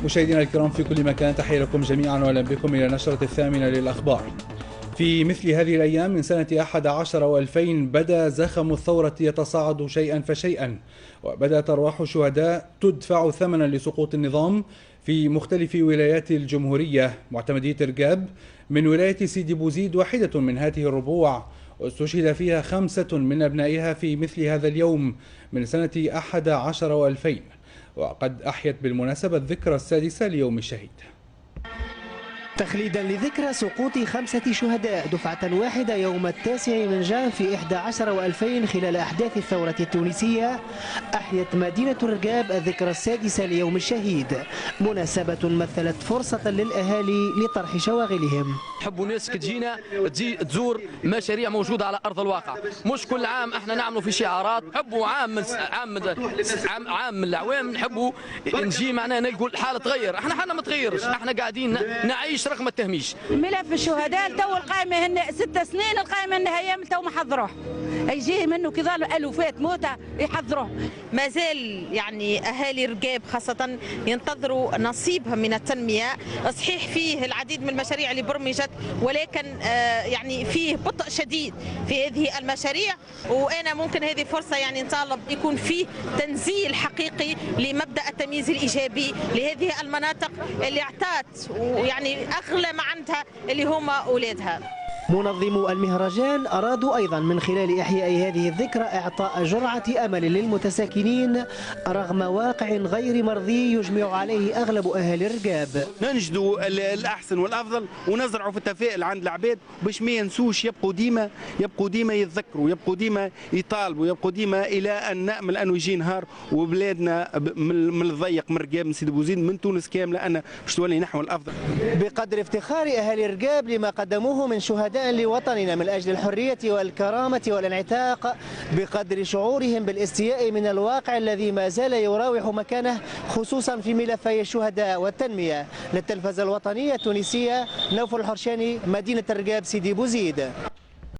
مشاهدينا الكرام في كل مكان، تحية لكم جميعا واهلا بكم إلى نشرة الثامنة للأخبار. في مثل هذه الأيام من سنة 11 و2000 بدأ زخم الثورة يتصاعد شيئا فشيئا، وبدأت أرواح الشهداء تدفع ثمنا لسقوط النظام في مختلف ولايات الجمهورية. معتمدية رقاب من ولاية سيدي بوزيد واحدة من هذه الربوع، واستشهد فيها 5 من أبنائها في مثل هذا اليوم من سنة 11 و2000، وقد أحيت بالمناسبة الذكرى السادسة ليوم الشهيد. تخليدا لذكرى سقوط 5 شهداء دفعة واحدة يوم 9 من جان في 11 و2000 خلال أحداث الثورة التونسية، أحيت مدينة رقاب الذكرى السادسة ليوم الشهيد، مناسبة مثلت فرصة للأهالي لطرح شواغلهم. نحبوا ناس كتجينا تزور مشاريع موجودة على أرض الواقع، مش كل عام احنا نعملوا في شعارات. نحبوا عام من الأعوام نحبوا نجي معنا نلقوا الحالة تغير. احنا ما تغيرش، احنا قاعدين نعيش رغم التهميش. ملف الشهداء تو القائمة هن 6 سنين، القائمة النهائية تو ما حضروه، يجيه منه كظل ألوفات موتى يحضروه. ما زال يعني أهالي رقاب خاصة ينتظروا نصيبها من التنمية. صحيح فيه العديد من المشاريع اللي برمجت، ولكن يعني فيه بطء شديد في هذه المشاريع، وأنا ممكن هذه فرصة يعني نطالب يكون فيه تنزيل حقيقي لمبدأ التمييز الإيجابي لهذه المناطق اللي اعطت ويعني أغلى ما عندها اللي هم أولادها. منظمو المهرجان أرادوا أيضا من خلال إحياء هذه الذكرى إعطاء جرعة أمل للمتساكنين رغم واقع غير مرضي يجمع عليه أغلب أهالي رقاب. ننجدوا الأحسن والأفضل ونزرعوا في التفاؤل عند العباد باش ما ينسوش، يبقوا ديما يتذكروا، يبقوا ديما يطالبوا، يبقوا ديما إلى أن نأمل أنه يجي نهار وبلادنا من الضيق من رقاب من سيدي بوزيد من تونس كاملة أنا باش تولي نحو الأفضل. بقدر افتخار أهالي رقاب لما قدموه من شهداء لوطننا من أجل الحرية والكرامة والانعتاق، بقدر شعورهم بالاستياء من الواقع الذي ما زال يراوح مكانه خصوصا في ملفي الشهداء والتنمية. للتلفزة الوطنية التونسية، نوف الحرشاني، مدينة رقاب سيدي بوزيد.